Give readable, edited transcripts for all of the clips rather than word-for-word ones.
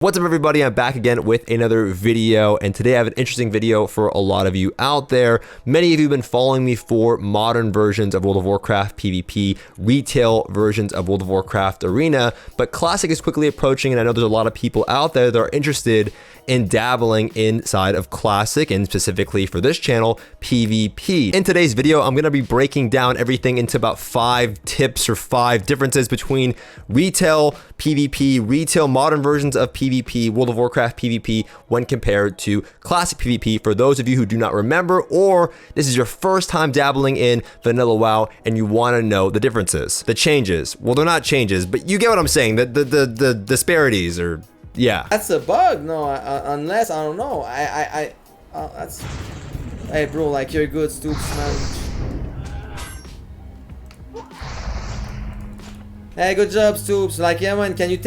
What's up everybody, I'm back again with another video, and today I have an interesting video for a lot of you out there. Many of you have been following me for modern versions of World of Warcraft PvP, retail versions of World of Warcraft Arena, but Classic is quickly approaching, and I know there's a lot of people out there that are interested in dabbling inside of Classic, and specifically for this channel, PvP. In today's video, I'm going to be breaking down everything into about 5 tips or 5 differences between retail PvP, retail modern versions of PvP, World of Warcraft PvP, when compared to Classic PvP. For those of you who do not remember, or this is your first time dabbling in vanilla WoW and you want to know the differences, the changes. Well, they're not changes, but you get what I'm saying. The disparities, or yeah. That's a bug. No, unless I don't know. That's. Hey, bro, like you're good, Stoops, man. Hey, good job, Stoops. Like, yeah, man, can you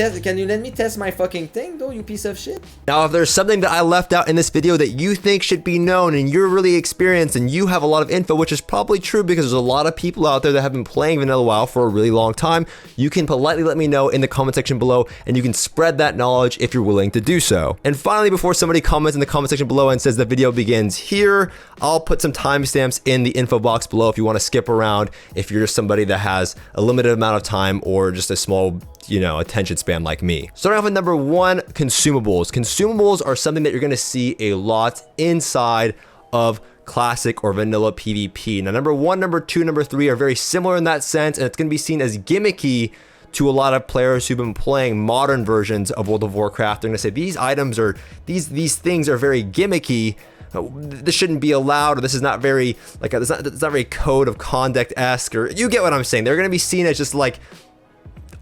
let me test my fucking thing, though, you piece of shit? Now, if there's something that I left out in this video that you think should be known and you're really experienced and you have a lot of info, which is probably true because there's a lot of people out there that have been playing vanilla WoW for a really long time, you can politely let me know in the comment section below, and you can spread that knowledge if you're willing to do so. And finally, before somebody comments in the comment section below and says the video begins here, I'll put some timestamps in the info box below if you want to skip around, if you're just somebody that has a limited amount of time or just a small, attention span like me. Starting off with number 1, consumables. Consumables are something that you're going to see a lot inside of Classic or vanilla PvP. Now, number 1, number 2, number 3 are very similar in that sense, and it's going to be seen as gimmicky to a lot of players who've been playing modern versions of World of Warcraft. They're going to say these items are, these things are very gimmicky. This shouldn't be allowed, or this is not very, like, it's not very code of conduct-esque, or you get what I'm saying. They're going to be seen as just like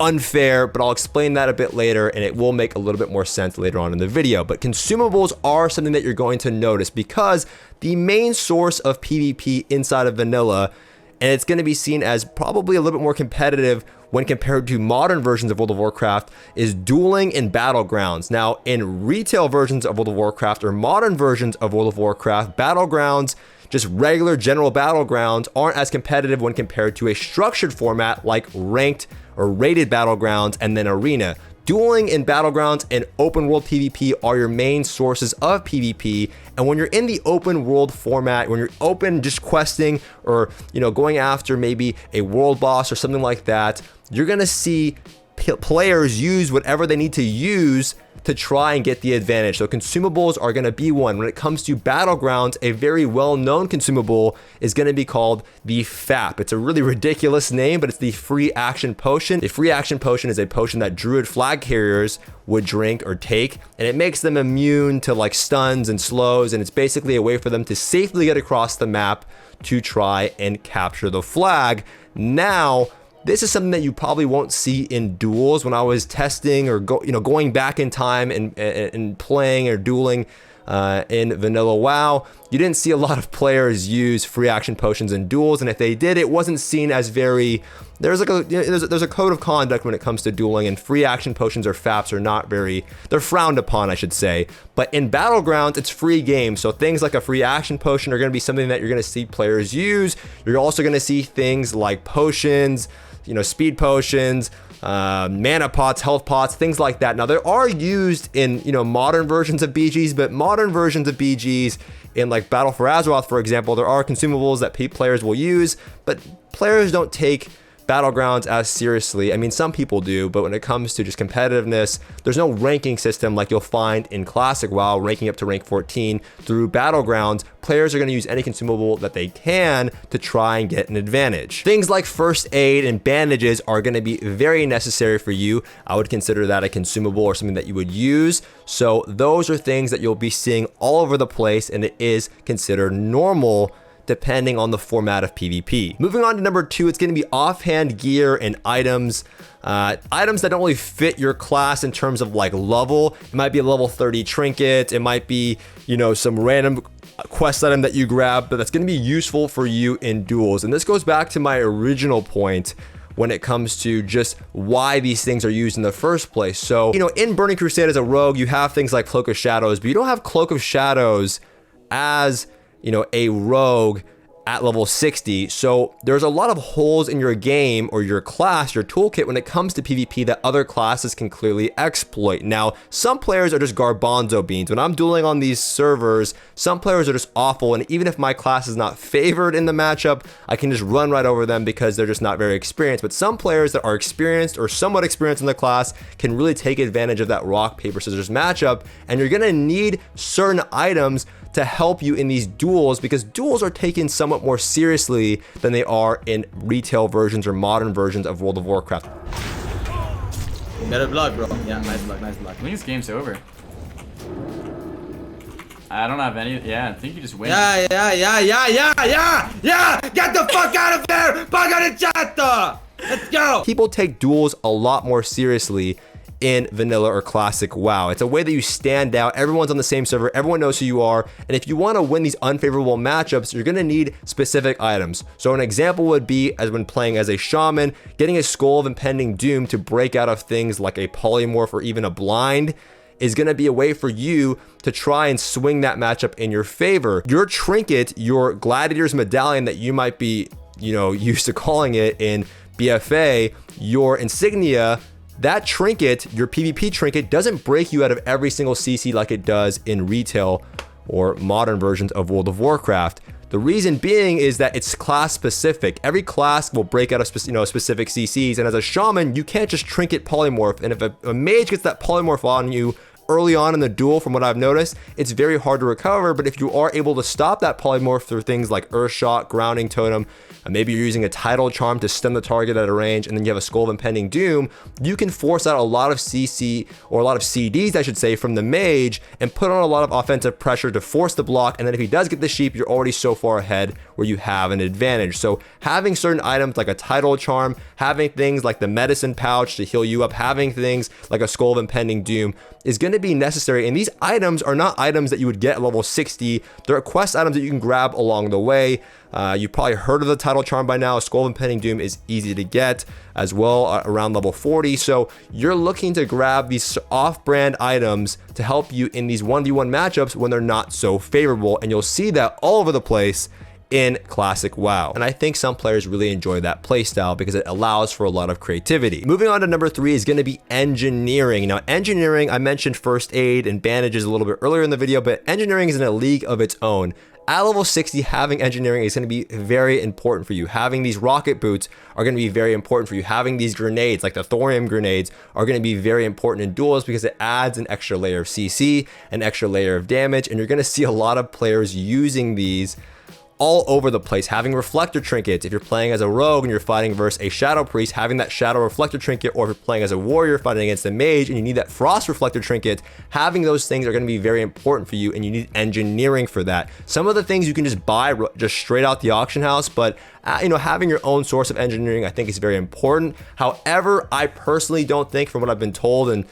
unfair, but I'll explain that a bit later, and it will make a little bit more sense later on in the video. But consumables are something that you're going to notice because the main source of PvP inside of vanilla, and it's going to be seen as probably a little bit more competitive when compared to modern versions of World of Warcraft, is dueling in battlegrounds. Now, in retail versions of World of Warcraft or modern versions of World of Warcraft, battlegrounds, just regular general battlegrounds, aren't as competitive when compared to a structured format like ranked or rated battlegrounds and then arena. Dueling in battlegrounds and open world PvP are your main sources of PvP, and when you're in the open world format, when you're open just questing or going after maybe a world boss or something like that, you're gonna see players use whatever they need to use to try and get the advantage. So consumables are going to be one. When it comes to battlegrounds, a very well-known consumable is going to be called the FAP. It's a really ridiculous name, but it's the free action potion. A free action potion is a potion that druid flag carriers would drink or take, and it makes them immune to like stuns and slows, and it's basically a way for them to safely get across the map to try and capture the flag. Now, this is something that you probably won't see in duels. When I was testing or going back in time and playing or dueling in vanilla WoW, you didn't see a lot of players use free action potions in duels, and if they did, it wasn't seen as very. There's a code of conduct when it comes to dueling, and free action potions or FAPs are not very. They're frowned upon, I should say. But in battlegrounds, it's free game, so things like a free action potion are going to be something that you're going to see players use. You're also going to see things like potions, speed potions, mana pots, health pots, things like that. Now, they are used in, modern versions of BGs, but modern versions of BGs in like Battle for Azeroth, for example, there are consumables that players will use, but players don't take battlegrounds as seriously. I mean, some people do, but when it comes to just competitiveness, there's no ranking system like you'll find in Classic WoW, ranking up to rank 14 through battlegrounds. Players are going to use any consumable that they can to try and get an advantage. Things like first aid and bandages are going to be very necessary for you. I would consider that a consumable or something that you would use. So those are things that you'll be seeing all over the place, and it is considered normal depending on the format of PvP. Moving on to number 2, it's going to be offhand gear and items. Items that don't really fit your class in terms of like level. It might be a level 30 trinket. It might be, some random quest item that you grab, but that's going to be useful for you in duels. And this goes back to my original point when it comes to just why these things are used in the first place. So, in Burning Crusade as a rogue, you have things like Cloak of Shadows, but you don't have Cloak of Shadows as, a rogue at level 60. So there's a lot of holes in your game or your class, your toolkit when it comes to PvP that other classes can clearly exploit. Now, some players are just garbanzo beans. When I'm dueling on these servers, some players are just awful, and even if my class is not favored in the matchup, I can just run right over them because they're just not very experienced. But some players that are experienced or somewhat experienced in the class can really take advantage of that rock, paper, scissors matchup, and you're gonna need certain items to help you in these duels, because duels are taken somewhat more seriously than they are in retail versions or modern versions of World of Warcraft. Better block, bro. Yeah, nice block, nice block. I think this game's over. I don't have any. Yeah, I think you just win. Yeah! Get the fuck out of there! Pagarichato! Let's go! People take duels a lot more seriously in vanilla or classic WoW. It's a way that you stand out. Everyone's on the same server. Everyone knows who you are. And if you want to win these unfavorable matchups, you're going to need specific items. So an example would be, as when playing as a shaman, getting a Skull of Impending Doom to break out of things like a polymorph or even a blind is going to be a way for you to try and swing that matchup in your favor. Your trinket, your gladiator's medallion that you might be, used to calling it in BFA, your insignia, that trinket, your PvP trinket, doesn't break you out of every single CC like it does in retail or modern versions of World of Warcraft. The reason being is that it's class specific. Every class will break out of specific CCs, and as a shaman, you can't just trinket polymorph. And if a mage gets that polymorph on you early on in the duel, from what I've noticed, it's very hard to recover. But if you are able to stop that polymorph through things like Earth Shot, Grounding Totem, and maybe you're using a Tidal Charm to stun the target at a range, and then you have a Skull of Impending Doom, you can force out a lot of CC, or a lot of CDs, I should say, from the mage, and put on a lot of offensive pressure to force the block. And then if he does get the sheep, you're already so far ahead where you have an advantage. So having certain items like a Tidal Charm, having things like the Medicine Pouch to heal you up, having things like a Skull of Impending Doom is going to be necessary. And these items are not items that you would get at level 60. They're quest items that you can grab along the way. You've probably heard of the Tidal Charm by now. Skull of Impending Doom is easy to get as well, around level 40. So you're looking to grab these off-brand items to help you in these 1v1 matchups when they're not so favorable. And you'll see that all over the place in classic WoW. And I think some players really enjoy that playstyle because it allows for a lot of creativity. Moving on to number 3 is going to be engineering. Now, engineering, I mentioned first aid and bandages a little bit earlier in the video, but engineering is in a league of its own. At level 60, having engineering is going to be very important for you. Having these rocket boots are going to be very important for you. Having these grenades, like the thorium grenades, are going to be very important in duels because it adds an extra layer of CC, an extra layer of damage, and you're going to see a lot of players using these all over the place. Having reflector trinkets, if you're playing as a rogue and you're fighting versus a shadow priest, having that shadow reflector trinket, or if you're playing as a warrior fighting against a mage and you need that frost reflector trinket, having those things are going to be very important for you, and you need engineering for that. Some of the things you can just buy just straight out the auction house, but having your own source of engineering I think is very important. However, I personally don't think, from what I've been told, and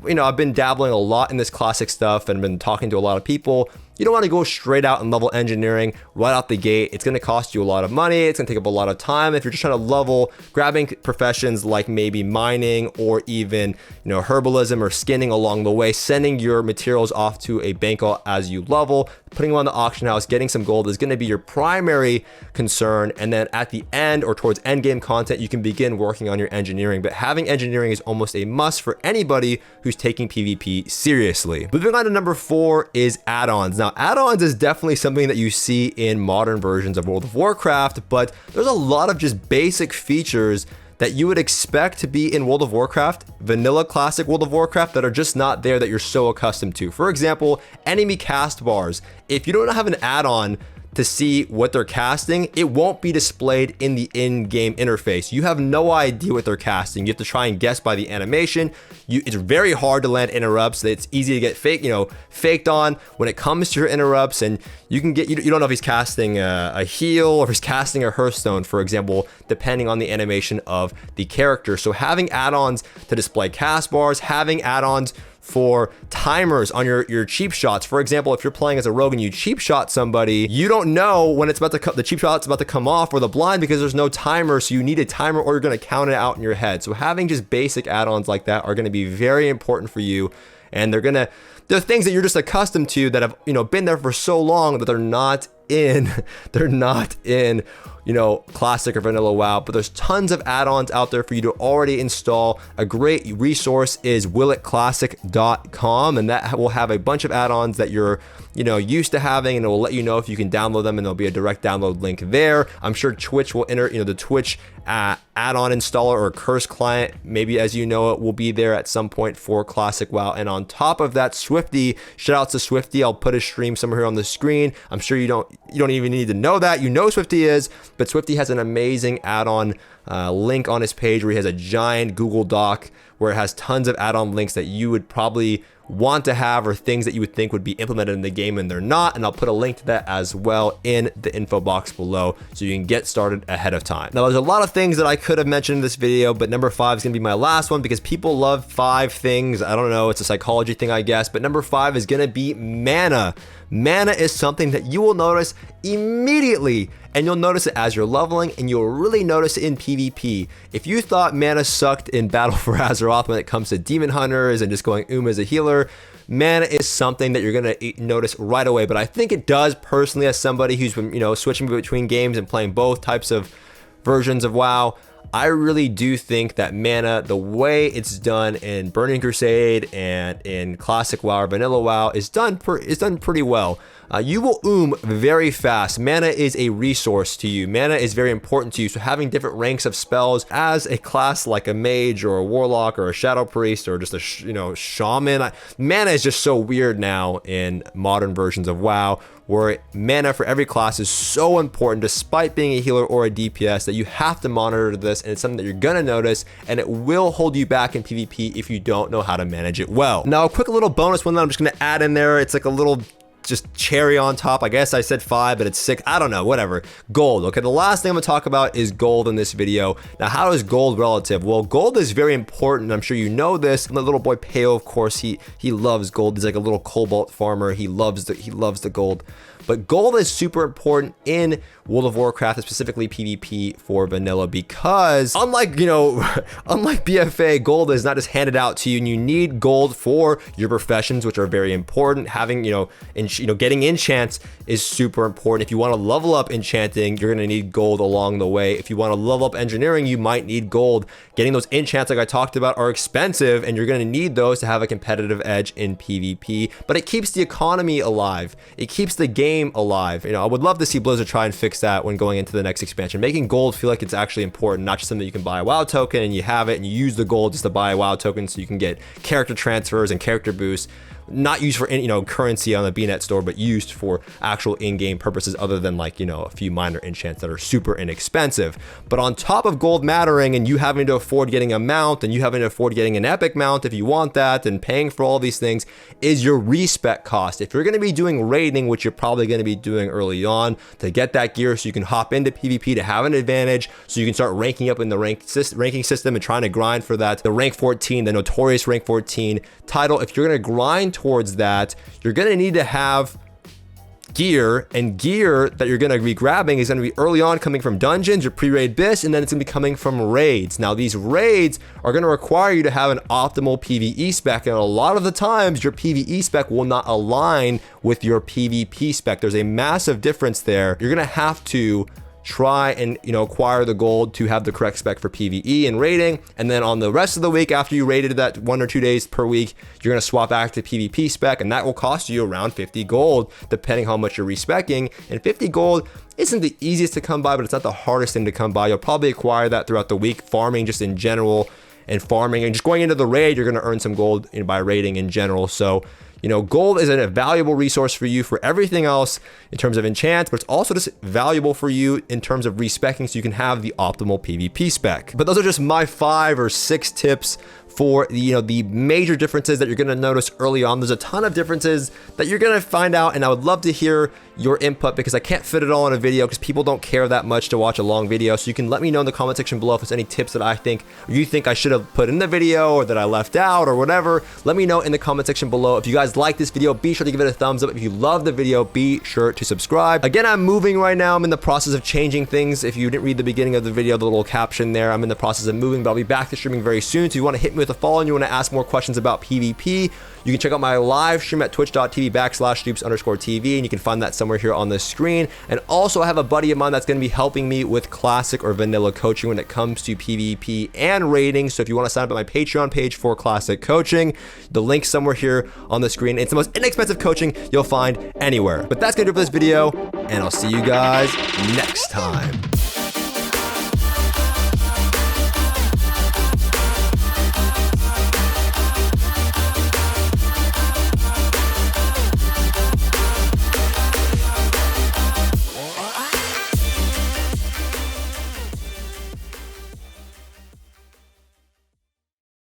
I've been dabbling a lot in this classic stuff and been talking to a lot of people, you don't want to go straight out and level engineering right out the gate. It's going to cost you a lot of money. It's going to take up a lot of time. If you're just trying to level, grabbing professions like maybe mining or even, herbalism or skinning along the way, sending your materials off to a bank as you level, putting them on the auction house, getting some gold is going to be your primary concern. And then at the end or towards end game content, you can begin working on your engineering. But having engineering is almost a must for anybody who's taking PvP seriously. Moving on to number 4 is add-ons. Now, add-ons is definitely something that you see in modern versions of World of Warcraft, but there's a lot of just basic features that you would expect to be in World of Warcraft, vanilla classic World of Warcraft, that are just not there that you're so accustomed to. For example, enemy cast bars. If you don't have an add-on to see what they're casting, it won't be displayed in the in-game interface. You have no idea what they're casting. You have to try and guess by the animation. It's very hard to land interrupts. It's easy to get faked on when it comes to your interrupts, and you can get, you don't know if he's casting a heal or if he's casting a Hearthstone, for example, depending on the animation of the character. So having add-ons to display cast bars, having add-ons for timers on your cheap shots. For example, if you're playing as a rogue and you cheap shot somebody, you don't know when it's about to the cheap shot's about to come off or the blind because there's no timer, so you need a timer or you're going to count it out in your head. So having just basic add-ons like that are going to be very important for you, and they're things that you're just accustomed to that have been there for so long that they're not in you know, classic or vanilla WoW, but there's tons of add-ons out there for you to already install. A great resource is willitclassic.com, and that will have a bunch of add-ons that you're, you know, used to having, and it will let you know if you can download them, and there'll be a direct download link there. I'm sure Twitch will enter, you know, the Twitch add-on installer or curse client, maybe as you know it, will be there at some point for classic WoW. And on top of that, Swifty, shout out to Swifty. I'll put his stream somewhere here on the screen. I'm sure you don't even need to know that. You know Swifty is, but Swifty has an amazing add-on link on his page where he has a giant Google Doc where it has tons of add-on links that you would probably want to have, or things that you would think would be implemented in the game and they're not. And I'll put a link to that as well in the info box below so you can get started ahead of time. Now, there's a lot of things that I could have mentioned in this video, but number 5 is gonna be my last one because people love 5 things. I don't know, it's a psychology thing, I guess, but number 5 is gonna be mana. Mana is something that you will notice immediately, and you'll notice it as you're leveling, and you'll really notice it in PvP. If you thought mana sucked in Battle for Azeroth when it comes to demon hunters and just going as a healer, mana is something that you're gonna notice right away. But I think it does personally, as somebody who's been, you know, switching between games and playing both types of versions of WoW. I really do think that mana, the way it's done in Burning Crusade and in Classic WoW or Vanilla WoW, is done pretty well. You will very fast. Mana is a resource to you. Mana is very important to you. So having different ranks of spells as a class like a mage or a warlock or a shadow priest or just a shaman, mana is just so weird now in modern versions of WoW, where mana for every class is so important, despite being a healer or a DPS, that you have to monitor this, and it's something that you're gonna notice, and it will hold you back in PvP if you don't know how to manage it well. Now, a quick little bonus one that I'm just gonna add in there. It's like a little just cherry on top. I guess I said 5, but it's 6. I don't know, whatever. Gold. Okay, the last thing I'm gonna talk about is gold in this video. Now, how is gold relative? Well, gold is very important. I'm sure you know this. My little boy Peo, of course, he loves gold. He's like a little cobalt farmer. He loves the gold. But gold is super important in World of Warcraft, specifically PvP for vanilla, because unlike, you know, unlike BFA, gold is not just handed out to you, and you need gold for your professions, which are very important. Having, getting enchants is super important. If you want to level up enchanting, you're going to need gold along the way. If you want to level up engineering, you might need gold. Getting those enchants, like I talked about, are expensive, and you're going to need those to have a competitive edge in PvP, but it keeps the economy alive. It keeps the game alive. I would love to see Blizzard try and fix that when going into the next expansion, making gold feel like it's actually important, not just something you can buy a WoW token and you have it and you use the gold just to buy a WoW token so you can get character transfers and character boosts, not used for currency on the BNet store, but used for actual in-game purposes other than a few minor enchants that are super inexpensive. But on top of gold mattering and you having to afford getting a mount and you having to afford getting an epic mount if you want that and paying for all these things, is your respec cost. If you're going to be doing raiding, which you're probably going to be doing early on, to get that gear so you can hop into PvP to have an advantage, so you can start ranking up in the ranking system and trying to grind for that, the rank 14, the notorious rank 14 title. If you're going to grind towards that, you're going to need to have gear, and gear that you're going to be grabbing is going to be early on coming from dungeons, your pre-raid bis, and then it's going to be coming from raids. Now, these raids are going to require you to have an optimal PvE spec, and a lot of the times your PvE spec will not align with your PvP spec. There's a massive difference there. You're going to have to try and acquire the gold to have the correct spec for PvE and raiding, and then on the rest of the week after you raided that 1 or 2 days per week, you're going to swap back to PvP spec, and that will cost you around 50 gold depending how much you're respecking. And 50 gold isn't the easiest to come by, but it's not the hardest thing to come by. You'll probably acquire that throughout the week, farming just in general, and farming and just going into the raid, you're going to earn some gold by raiding in general. So gold is a valuable resource for you for everything else in terms of enchants, but it's also just valuable for you in terms of respecking so you can have the optimal PvP spec. But those are just my 5 or 6 tips for the major differences that you're going to notice early on. There's a ton of differences that you're going to find out, and I would love to hear your input because I can't fit it all in a video because people don't care that much to watch a long video. So you can let me know in the comment section below if there's any tips that you think I should have put in the video or that I left out or whatever. Let me know in the comment section below. If you guys like this video, be sure to give it a thumbs up. If you love the video, be sure to subscribe. Again, I'm moving right now. I'm in the process of changing things. If you didn't read the beginning of the video, the little caption there, I'm in the process of moving, but I'll be back to streaming very soon. So if you want to hit me with a follow and you want to ask more questions about PvP, You can check out my live stream at twitch.tv/Stoops_TV, and you can find that somewhere here on the screen. And also I have a buddy of mine that's going to be helping me with classic or vanilla coaching when it comes to PvP and raiding. So if you want to sign up at my Patreon page for classic coaching, the link's somewhere here on the screen. It's the most inexpensive coaching you'll find anywhere. But that's going to do it for this video, and I'll see you guys next time.